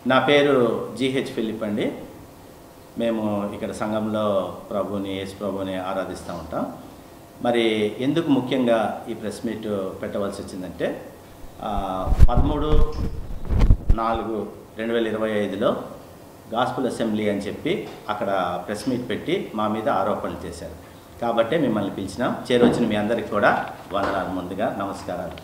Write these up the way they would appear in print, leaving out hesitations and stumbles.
నా పేరు GH Philip అండి. మేము ఇక్కడ సంఘంలో యేసు ప్రభుని ఆరాధిస్తూ ఉంటాం. మరి ఎందుకు ముఖ్యంగా ఈ ప్రెస్ మీట్ పెట్టవలసి వచ్చిందంటే 13/4/2025లో గాస్పుల్ అసెంబ్లీ అని చెప్పి అక్కడ ప్రెస్ మీట్ పెట్టి మా మీద ఆరోపణలు చేశారు. కాబట్టే మిమ్మల్ని పిలిచినాం. చేరొచ్చిన మీ అందరికీ కూడా వందనాలు, ముందుగా నమస్కారాలు.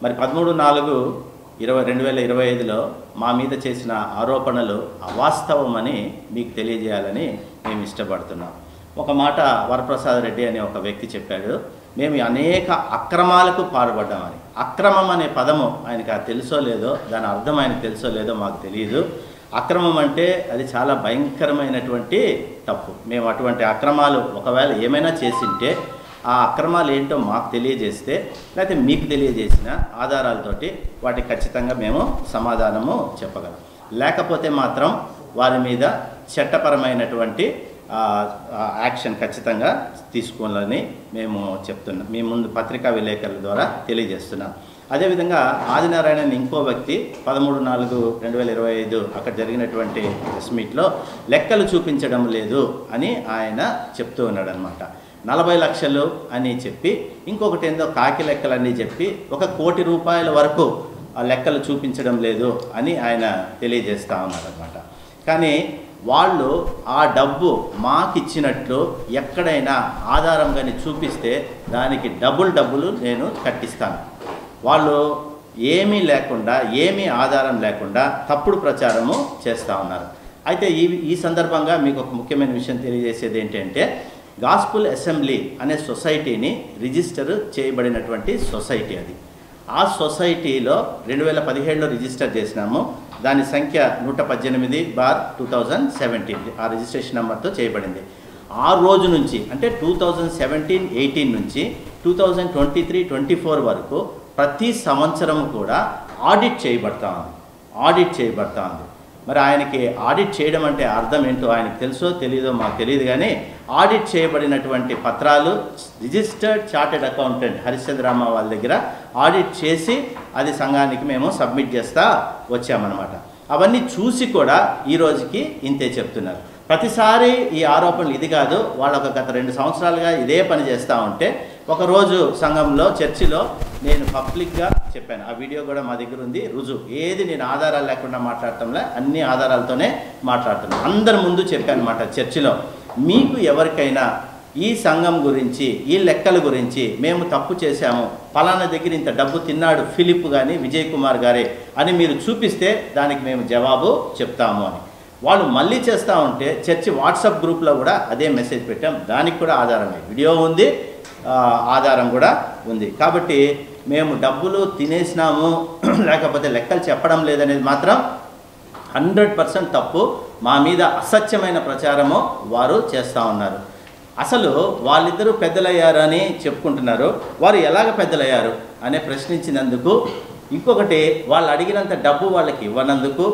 మరి 13/4/2025లో మా మీద చేసిన ఆరోపణలు అవాస్తవమని మీకు తెలియజేయాలని మేము ఇష్టపడుతున్నాం. ఒక మాట వరప్రసాద్ రెడ్డి అనే ఒక వ్యక్తి చెప్పాడు, మేము అనేక అక్రమాలకు పాల్పడ్డామని. అక్రమం అనే పదము ఆయనకు తెలుసో లేదో, దాని అర్థం ఆయనకు తెలుసో లేదో మాకు తెలియదు. అక్రమం అంటే అది చాలా భయంకరమైనటువంటి తప్పు. మేము అటువంటి అక్రమాలు ఒకవేళ ఏమైనా చేసింటే ఆ అక్రమాలు ఏంటో మాకు తెలియజేస్తే, లేకపోతే మీకు తెలియజేసిన ఆధారాలతోటి వాటికి ఖచ్చితంగా మేము సమాధానము చెప్పగలం. లేకపోతే మాత్రం వారి మీద చట్టపరమైనటువంటి యాక్షన్ ఖచ్చితంగా తీసుకోవాలని మేము చెప్తున్నాం. మీ ముందు పత్రికా విలేకరుల ద్వారా తెలియజేస్తున్నాం. అదేవిధంగా ఆదినారాయణ ఇంకో వ్యక్తి 13/4/2025 అక్కడ జరిగినటువంటి ప్రెస్ మీట్లో లెక్కలు చూపించడం లేదు అని ఆయన చెప్తూ ఉన్నాడు అనమాట. 40 లక్షలు అని చెప్పి, ఇంకొకటి ఏందో కాకి లెక్కలన్నీ చెప్పి 1 కోటి రూపాయల వరకు ఆ లెక్కలు చూపించడం లేదు అని ఆయన తెలియజేస్తూ ఉన్నారనమాట. కానీ వాళ్ళు ఆ డబ్బు మాకిచ్చినట్లు ఎక్కడైనా ఆధారం కానీ చూపిస్తే దానికి డబ్బులు నేను కట్టిస్తాను. వాళ్ళు ఏమీ లేకుండా, ఏమీ ఆధారం లేకుండా తప్పుడు ప్రచారము చేస్తూ ఉన్నారు. అయితే ఈ సందర్భంగా మీకు ఒక ముఖ్యమైన విషయం తెలియజేసేది ఏంటంటే, గాస్పుల్ అసెంబ్లీ అనే సొసైటీని రిజిస్టర్ చేయబడినటువంటి సొసైటీ అది. ఆ సొసైటీలో 2017లో రిజిస్టర్ చేసినాము. దాని సంఖ్య 118/2017 ఆ రిజిస్ట్రేషన్ నెంబర్తో చేయబడింది. ఆ రోజు నుంచి అంటే 2017-18 నుంచి 2023-24 వరకు ప్రతి సంవత్సరం కూడా ఆడిట్ చేయబడతా ఉంది. మరి ఆయనకి ఆడిట్ చేయడం అంటే అర్థం ఏంటో ఆయనకు తెలుసో తెలియదో మాకు తెలియదు. కానీ ఆడిట్ చేయబడినటువంటి పత్రాలు రిజిస్టర్డ్ చార్టెడ్ అకౌంటెంట్ హరిశ్చంద్రరామ వాళ్ళ దగ్గర ఆడిట్ చేసి అది సంఘానికి మేము సబ్మిట్ చేస్తూ వచ్చామన్నమాట. అవన్నీ చూసి కూడా ఈ రోజుకి ఇంతే చెప్తున్నారు. ప్రతిసారి ఈ ఆరోపణలు ఇది కాదు, వాళ్ళు గత 2 సంవత్సరాలుగా ఇదే పని చేస్తూ ఉంటే, ఒకరోజు సంఘంలో చర్చిలో నేను పబ్లిక్గా చెప్పాను. ఆ వీడియో కూడా మా దగ్గర ఉంది, రుజువు. ఏది నేను ఆధారాలు లేకుండా మాట్లాడటంలే, అన్ని ఆధారాలతోనే మాట్లాడుతున్నాను. అందరి ముందు చెప్పాను అన్నమాట చర్చిలో, మీకు ఎవరికైనా ఈ సంఘం గురించి, ఈ లెక్కల గురించి మేము తప్పు చేశాము, పలానా దగ్గర ఇంత డబ్బు తిన్నాడు ఫిలిప్ కానీ విజయ్ కుమార్ గారే అని మీరు చూపిస్తే దానికి మేము జవాబు చెప్తాము అని. వాళ్ళు మళ్ళీ చేస్తూ ఉంటే చర్చి వాట్సాప్ గ్రూప్లో కూడా అదే మెసేజ్ పెట్టాం. దానికి కూడా ఆధారమే, వీడియో ఉంది, ఆధారం కూడా ఉంది. కాబట్టి మేము డబ్బులు తినేసినాము లేకపోతే లెక్కలు చెప్పడం లేదనేది మాత్రం 100% తప్పు. మా మీద అసత్యమైన ప్రచారము వారు చేస్తూ ఉన్నారు. అసలు వాళ్ళిద్దరూ పెద్దలయ్యారని చెప్పుకుంటున్నారు. వారు ఎలాగ పెద్దలయ్యారు అనే ప్రశ్నించినందుకు, ఇంకొకటి వాళ్ళు అడిగినంత డబ్బు వాళ్ళకి ఇవ్వనందుకు,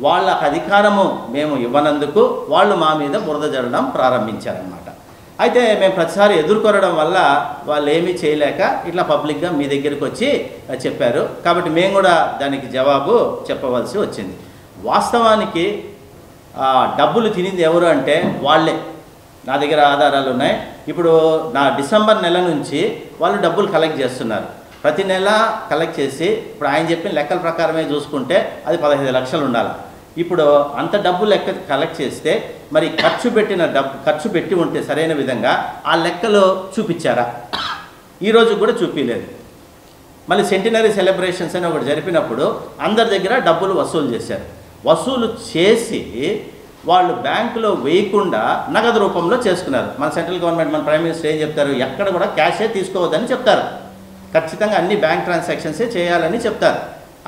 వాళ్ళకు అధికారము మేము ఇవ్వనందుకు వాళ్ళు మా మీద బురద జల్లడం ప్రారంభించారన్నమాట. అయితే మేము ప్రతిసారి ఎదుర్కొనడం వల్ల వాళ్ళు ఏమీ చేయలేక ఇట్లా పబ్లిక్గా మీ దగ్గరికి వచ్చి చెప్పారు. కాబట్టి మేము కూడా దానికి జవాబు చెప్పవలసి వచ్చింది. వాస్తవానికి డబ్బులు తినింది ఎవరు అంటే వాళ్ళే. నా దగ్గర ఆధారాలు ఉన్నాయి. ఇప్పుడు నా డిసెంబర్ నెల నుంచి వాళ్ళు డబ్బులు కలెక్ట్ చేస్తున్నారు. ప్రతి నెల కలెక్ట్ చేసి, ఇప్పుడు ఆయన చెప్పిన లెక్కల ప్రకారమే చూసుకుంటే అది 15 లక్షలు ఉండాలి. ఇప్పుడు అంత డబ్బు లెక్క కలెక్ట్ చేస్తే మరి ఖర్చు పెట్టి ఉంటే సరైన విధంగా ఆ లెక్కలు చూపించారా? ఈరోజు కూడా చూపించలేదు. మళ్ళీ సెంటినరీ సెలబ్రేషన్స్ అని ఒకటి జరిపినప్పుడు అందరి దగ్గర డబ్బులు వసూలు చేశారు. వసూలు చేసి వాళ్ళు బ్యాంకులో వేయకుండా నగదు రూపంలో చేసుకున్నారు. మన సెంట్రల్ గవర్నమెంట్, మన ప్రైమ్ మినిస్టర్ ఏం చెప్తారు, ఎక్కడ కూడా క్యాషే తీసుకోవద్దని చెప్తారు. ఖచ్చితంగా అన్ని బ్యాంక్ ట్రాన్సాక్షన్సే చేయాలని చెప్తారు.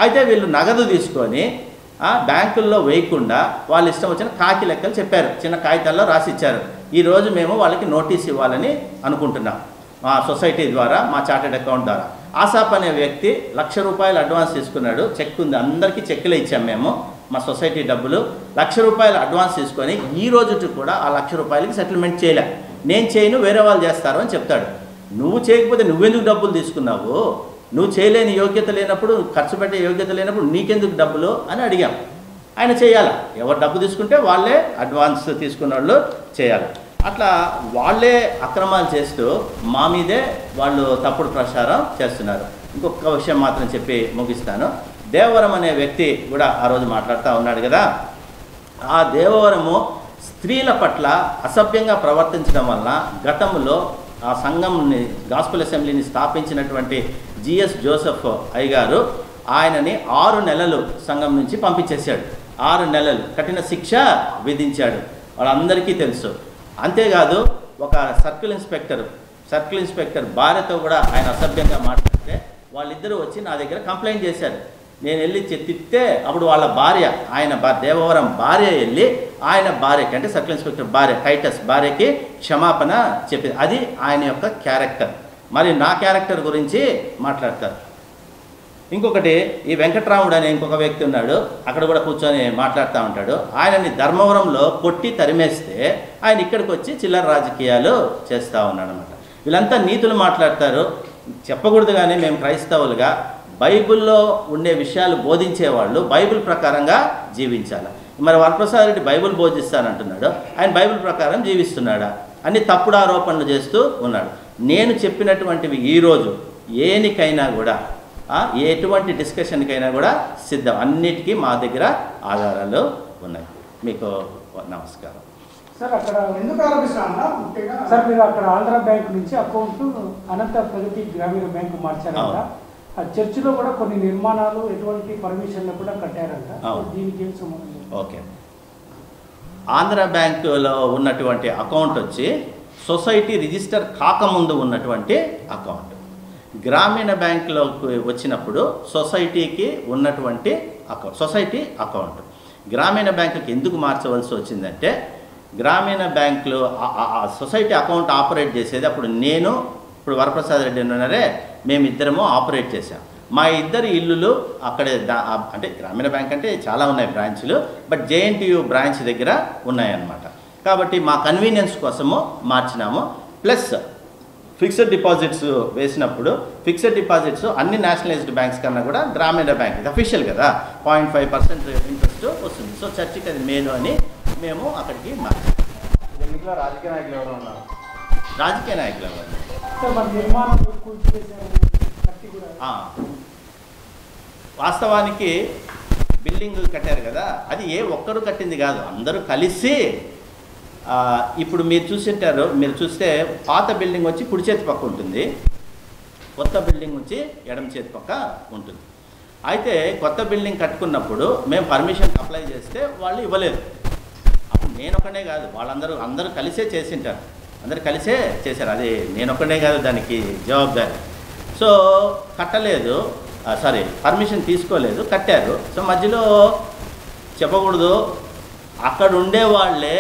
అయితే వీళ్ళు నగదు తీసుకొని బ్యాంకుల్లో వేయకుండా వాళ్ళు ఇష్టం వచ్చిన కాకి లెక్కలు చెప్పారు, చిన్న కాగితాల్లో రాసి ఇచ్చారు. ఈరోజు మేము వాళ్ళకి నోటీస్ ఇవ్వాలని అనుకుంటున్నాం. మా సొసైటీ ద్వారా, మా చార్టెడ్ అకౌంట్ ద్వారా. ఆసాప్ అనే వ్యక్తి ₹1,00,000 అడ్వాన్స్ తీసుకున్నాడు. చెక్ ఉంది, అందరికీ చెక్కులే ఇచ్చాం మేము. మా సొసైటీ డబ్బులు ₹1,00,000 అడ్వాన్స్ తీసుకొని ఈ రోజు కూడా ఆ ₹1,00,000కి సెటిల్మెంట్ చేయలే. నేను చేయను, వేరే వాళ్ళు చేస్తారు అని చెప్తాడు. నువ్వు చేయకపోతే నువ్వెందుకు డబ్బులు తీసుకున్నావు? నువ్వు చేయలేని యోగ్యత లేనప్పుడు, ఖర్చు పెట్టే యోగ్యత లేనప్పుడు నీకెందుకు డబ్బులు అని అడిగాం. ఆయన చేయాలి. ఎవరు డబ్బు తీసుకుంటే వాళ్ళే అడ్వాన్స్ తీసుకున్న వాళ్ళు చేయాలి. అట్లా వాళ్ళే అక్రమాలు చేస్తూ మా మీదే వాళ్ళు తప్పుడు ప్రచారం చేస్తున్నారు. ఇంకొక విషయం మాత్రం చెప్పి ముగిస్తాను. దేవవరం అనే వ్యక్తి కూడా ఆ రోజు మాట్లాడుతూ ఉన్నాడు కదా, ఆ దేవవరము స్త్రీల పట్ల అసభ్యంగా ప్రవర్తించడం వలన గతంలో ఆ సంఘంని గాస్పెల్ అసెంబ్లీని స్థాపించినటువంటి జిఎస్ జోసెఫ్ అయ్యగారు ఆయనని 6 నెలలు సంఘం నుంచి పంపించేశాడు. 6 నెలలు కఠిన శిక్ష విధించాడు, వాళ్ళందరికీ తెలుసు. అంతేకాదు ఒక సర్కిల్ ఇన్స్పెక్టర్ భార్యతో కూడా ఆయన అసభ్యంగా మాట్లాడితే వాళ్ళిద్దరూ వచ్చి నా దగ్గర కంప్లైంట్ చేశారు. నేను వెళ్ళి తిప్పితే అప్పుడు వాళ్ళ భార్య, ఆయన దేవవరం భార్య వెళ్ళి ఆయన భార్యకి, అంటే సర్కిల్ ఇన్స్పెక్టర్ భార్య టైటస్ భార్యకి క్షమాపణ చెప్పింది. అది ఆయన యొక్క క్యారెక్టర్. మరి నా క్యారెక్టర్ గురించి మాట్లాడతారు. ఇంకొకటి, ఈ వెంకట్రాముడు అనే ఇంకొక వ్యక్తి ఉన్నాడు, అక్కడ కూడా కూర్చొని మాట్లాడుతూ ఉంటాడు. ఆయనని ధర్మవరంలో కొట్టి తరిమేస్తే ఆయన ఇక్కడికి వచ్చి చిల్లర రాజకీయాలు చేస్తూ ఉన్నాడు అనమాట. వీళ్ళంతా నీతులు మాట్లాడతారు. చెప్పకూడదు కానీ మేము క్రైస్తవులుగా బైబిల్లో ఉండే విషయాలు బోధించేవాళ్ళు బైబిల్ ప్రకారంగా జీవించాలి. మరి వరప్రసాద్ రెడ్డి బైబిల్ బోధిస్తానంటున్నాడు, ఆయన బైబిల్ ప్రకారం జీవిస్తున్నాడా? అన్ని తప్పుడు ఆరోపణలు చేస్తూ ఉన్నాడు. నేను చెప్పినటువంటివి ఈరోజు ఏనికైనా కూడా, ఎటువంటి డిస్కషన్కైనా కూడా సిద్ధం. అన్నిటికీ మా దగ్గర ఆధారాలు ఉన్నాయి. మీకు నమస్కారం. సార్ అక్కడ ఎందుకు ఆరోపిస్తామన్నా ముఖ్యంగా సార్, మీరు అక్కడ ఆంధ్ర బ్యాంక్ నుంచి అకౌంట్ అనంత ప్రగతి గ్రామీణ బ్యాంకు మార్చారంట. ఆ చర్చిలో కూడా కొన్ని నిర్మాణాలు ఎటువంటి పర్మిషన్లు కూడా కట్టారంట. దీనికి ఏం సంబంధం? ఓకే, ఆంధ్ర బ్యాంకులో ఉన్నటువంటి అకౌంట్ వచ్చి సొసైటీ రిజిస్టర్ కాకముందు ఉన్నటువంటి అకౌంట్. గ్రామీణ బ్యాంకులోకి వచ్చినప్పుడు సొసైటీకి ఉన్నటువంటి సొసైటీ అకౌంట్ గ్రామీణ బ్యాంకుకి ఎందుకు మార్చవలసి వచ్చిందంటే, గ్రామీణ బ్యాంకులో సొసైటీ అకౌంట్ ఆపరేట్ చేసేది అప్పుడు నేను, ఇప్పుడు వరప్రసాద్ రెడ్డి ఉన్నారే, మేమిద్దరము ఆపరేట్ చేశాం. మా ఇద్దరు ఇల్లులు అక్కడే, అంటే గ్రామీణ బ్యాంక్ అంటే చాలా ఉన్నాయి బ్రాంచ్లు, బట్ జేఎన్టీయూ బ్రాంచ్ దగ్గర ఉన్నాయన్నమాట. కాబట్టి మా కన్వీనియన్స్ కోసము మార్చినాము. ప్లస్ ఫిక్స్డ్ డిపాజిట్స్ వేసినప్పుడు ఫిక్స్డ్ డిపాజిట్స్ అన్ని నేషనలైజ్డ్ బ్యాంక్స్ కన్నా కూడా గ్రామీణ బ్యాంక్ ఇది అఫీషియల్ కదా 0.5% ఇంట్రెస్ట్ వస్తుంది. సో చర్చికి అది మేలు అని మేము అక్కడికి మార్చాము. రాజకీయ నాయకులు ఎవరు ఉన్నారు? రాజకీయ నాయకులు ఎవరు? వాస్తవానికి బిల్డింగ్ కట్టారు కదా, అది ఒక్కరు కట్టింది కాదు, అందరూ కలిసి. ఇప్పుడు మీరు చూసింటారు, మీరు చూస్తే పాత బిల్డింగ్ వచ్చి కుడి చేతి పక్క ఉంటుంది, కొత్త బిల్డింగ్ వచ్చి ఎడమ చేతి పక్క ఉంటుంది. అయితే కొత్త బిల్డింగ్ కట్టుకున్నప్పుడు మేము పర్మిషన్ అప్లై చేస్తే వాళ్ళు ఇవ్వలేదు. అప్పుడు నేనొక్కనే కాదు, అందరూ కలిసే చేసింటారు, అందరు కలిసే చేశారు. అది నేనొక్కనే కాదు దానికి జవాబుదారి. సో కట్టలేదు, పర్మిషన్ తీసుకోలేదు, కట్టారు. సో మధ్యలో చెప్పకూడదు, అక్కడ ఉండే వాళ్ళే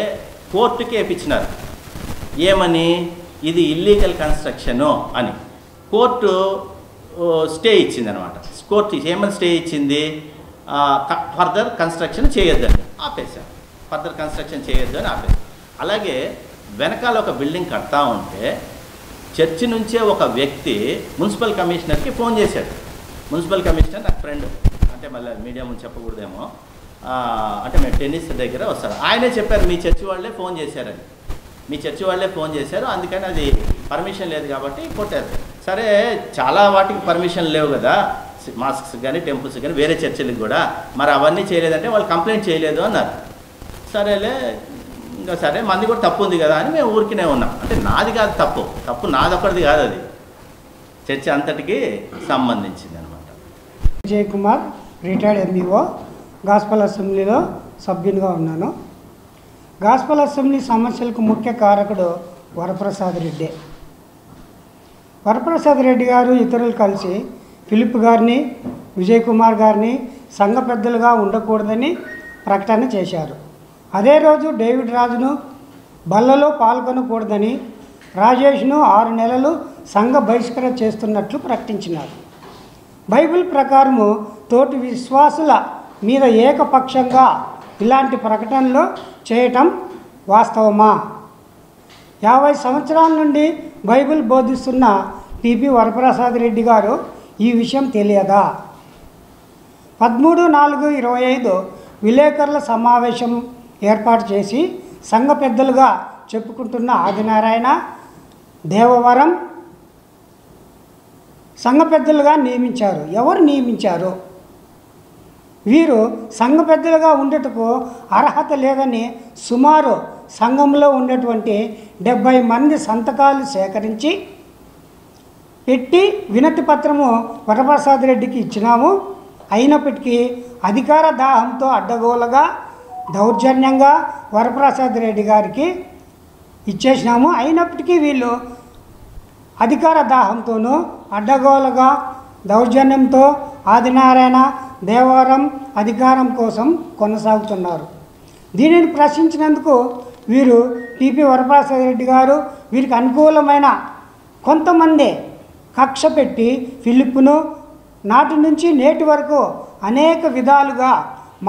కోర్టుకి వేయించినారు. ఏమని? ఇది ఇల్లీగల్ కన్స్ట్రక్షను అని. కోర్టు స్టే ఇచ్చింది అనమాట. కోర్టు ఏమని స్టే ఇచ్చింది? ఫర్దర్ కన్స్ట్రక్షన్ చేయొద్దని ఆపేశారు. ఫర్దర్ కన్స్ట్రక్షన్ చేయొద్దు అని ఆపేశారు. అలాగే వెనకాల ఒక బిల్డింగ్ కడతా ఉంటే చర్చి నుంచే ఒక వ్యక్తి మున్సిపల్ కమిషనర్కి ఫోన్ చేశాడు. మున్సిపల్ కమిషనర్ నాకు ఫ్రెండ్, అంటే మళ్ళీ మీడియా ముందు చెప్పకూడదేమో, అంటే మేము టెన్నిస్ దగ్గర వస్తారు. ఆయనే చెప్పారు మీ చర్చి వాళ్ళే ఫోన్ చేశారని. మీ చర్చి వాళ్ళే ఫోన్ చేశారు, అందుకని అది పర్మిషన్ లేదు కాబట్టి కొట్టారు. సరే, చాలా వాటికి పర్మిషన్ లేవు కదా, మాస్క్స్ కానీ టెంపుల్స్ కానీ వేరే చర్చిలకు కూడా. మరి అవన్నీ చేయలేదంటే వాళ్ళు కంప్లైంట్ చేయలేదు అన్నారు. సరేలే, ఇంకా సరే మంది కూడా తప్పు ఉంది కదా అని మేము ఊరికినే ఉన్నాం. అంటే నాది కాదు తప్పు నాదొక్కడిది కాదు, అది చర్చి అంతటికి సంబంధించింది అనమాట. Vijay Kumar, retired MEO, gospel అసెంబ్లీలో సభ్యునిగా ఉన్నాను. గాస్పల్ అసెంబ్లీ సమస్యలకు ముఖ్య కారకుడు వరప్రసాద్ రెడ్డి. వరప్రసాద్ రెడ్డి గారు ఇతరులు కలిసి ఫిలిప్ గారిని, విజయ్ కుమార్ గారిని సంఘ పెద్దలుగా ఉండకూడదని ప్రకటన చేశారు. అదే రోజు డేవిడ్ రాజును బల్లలో పాల్గొనకూడదని, రాజేష్ను 6 నెలలు సంఘ బహిష్కరణ చేస్తున్నట్లు ప్రకటించినారు. బైబిల్ ప్రకారము తోటి విశ్వాసుల మీద ఏకపక్షంగా ఇలాంటి ప్రకటనలు చేయటం వాస్తవమా? 50 సంవత్సరాల నుండి బైబిల్ బోధిస్తున్న పిపి వరప్రసాద్ రెడ్డి గారు ఈ విషయం తెలియదా? 13/4/25 విలేకరుల సమావేశం ఏర్పాటు చేసి సంఘ పెద్దలుగా చెప్పుకుంటున్న ఆదినారాయణ, దేవవరం సంఘ పెద్దలుగా నియమించారు. ఎవరు నియమించారు? వీరు సంఘ పెద్దలుగా ఉండటకు అర్హత లేదని సుమారు సంఘంలో ఉన్నటువంటి 70 మంది సంతకాలు సేకరించి పెట్టి వినతి పత్రము వరప్రసాద్ రెడ్డికి ఇచ్చినాము. అయినప్పటికీ అధికార దాహంతో అడ్డగోలుగా దౌర్జన్యంగా వరప్రసాద్ రెడ్డి గారికి ఇచ్చేసినాము. అయినప్పటికీ వీళ్ళు అధికార దాహంతోనూ అడ్డగోలుగా దౌర్జన్యంతో ఆదినారాయణ, దేవవరం అధికారం కోసం కొనసాగుతున్నారు. దీనిని ప్రశ్నించినందుకు వీరు టిపి వరప్రసాద్ రెడ్డి గారు వీరికి అనుకూలమైన కొంతమంది కక్ష పెట్టి ఫిలిప్ను నాటి నుంచి నేటి వరకు అనేక విధాలుగా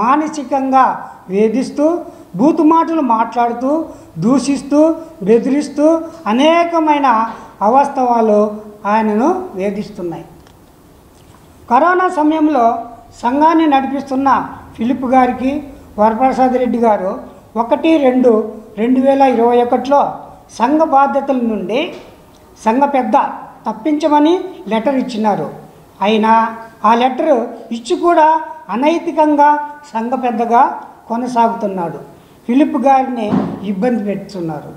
మానసికంగా వేధిస్తూ బూతు మాటలు మాట్లాడుతూ దూషిస్తూ బెదిరిస్తూ అనేకమైన అవాస్తవాలు ఆయనను వేధిస్తున్నాయి. కరోనా సమయంలో సంఘాన్ని నడిపిస్తున్న ఫిలిప్ గారికి వరప్రసాద్ రెడ్డి గారు 1/2/2021లో సంఘ బాధ్యతల నుండి సంఘ పెద్ద తప్పించమని లెటర్ ఇచ్చినారు. అయినా ఆ లెటర్ ఇచ్చి కూడా అనైతికంగా సంఘ పెద్దగా కొనసాగుతున్నాడు. ఫిలిప్ గారిని ఇబ్బంది పెడుతున్నారు.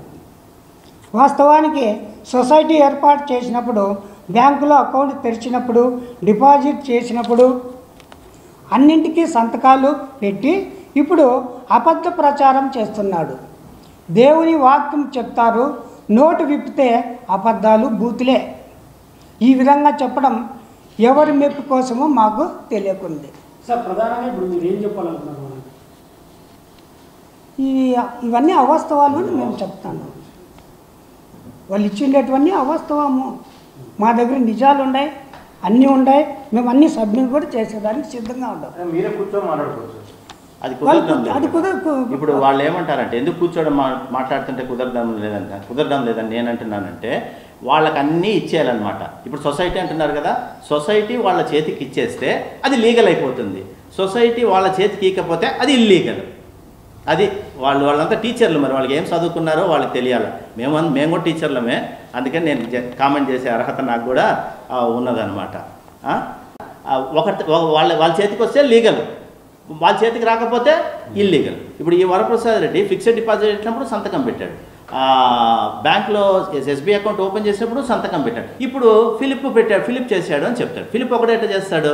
వాస్తవానికి సొసైటీ ఏర్పాటు చేసినప్పుడు, బ్యాంకులో అకౌంట్ తెరిచినప్పుడు, డిపాజిట్ చేసినప్పుడు అన్నింటికీ సంతకాలు పెట్టి ఇప్పుడు అబద్ధ ప్రచారం చేస్తున్నాడు. దేవుని వాక్యం చెప్తారు, నోటు విప్పితే అబద్ధాలు బూతులే. ఈ విధంగా చెప్పడం ఎవరి మెప్పు కోసమో మాకు తెలియకుంది. సార్, ప్రధానంగా ఇప్పుడు మీరు ఏం చెప్పాలనుకున్నారు? ఇవన్నీ అవాస్తవాలు అని మేము చెప్తాను. వాళ్ళు ఇచ్చిండేటివన్నీ అవాస్తవము. మా దగ్గర నిజాలు ఉన్నాయి, అన్నీ ఉన్నాయి. మేము అన్ని సబ్మిట్ కూడా చేసేదానికి సిద్ధంగా ఉంటాం. మీరే కూర్చొని మాట్లాడుకోవచ్చు. అది అది ఇప్పుడు వాళ్ళు ఏమంటారంటే ఎందుకు కూర్చోవడం మాట్లాడుతుంటే కుదరడం లేదని నేను అంటున్నానంటే వాళ్ళకి అన్నీ ఇచ్చేయాలన్నమాట. ఇప్పుడు సొసైటీ అంటున్నారు కదా, సొసైటీ వాళ్ళ చేతికి ఇచ్చేస్తే అది లీగల్ అయిపోతుంది. సొసైటీ వాళ్ళ చేతికి ఇకపోతే అది ఇల్లీగల్. అది వాళ్ళంతా టీచర్లు, మరి వాళ్ళకి ఏం చదువుకున్నారో వాళ్ళకి తెలియాలి. మేము కూడా టీచర్లమే, అందుకని నేను కామెంట్ చేసే అర్హత నాకు కూడా ఉన్నదన్నమాట. వాళ్ళ చేతికి వస్తే లీగల్, వాళ్ళ చేతికి రాకపోతే ఇల్లీగల్. ఇప్పుడు ఈ వరప్రసాద్ రెడ్డి ఫిక్స్డ్ డిపాజిట్ పెట్టినప్పుడు సంతకం పెట్టాడు, బ్యాంక్లో ఎస్బీఐ అకౌంట్ ఓపెన్ చేసినప్పుడు సంతకం పెట్టాడు. ఇప్పుడు ఫిలిప్ చేశాడు అని చెప్తాడు. ఫిలిప్ ఒకటే ఎట్లా చేస్తాడు?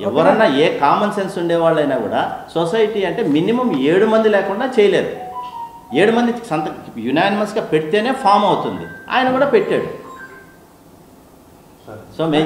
ఎవరన్నా ఏ కామన్ సెన్స్ ఉండేవాళ్ళైనా కూడా సొసైటీ అంటే మినిమం 7 మంది లేకుండా చేయలేరు. 7 మంది యునానిమస్గా పెడితేనే ఫామ్ అవుతుంది. ఆయన కూడా పెట్టాడు. సో మేము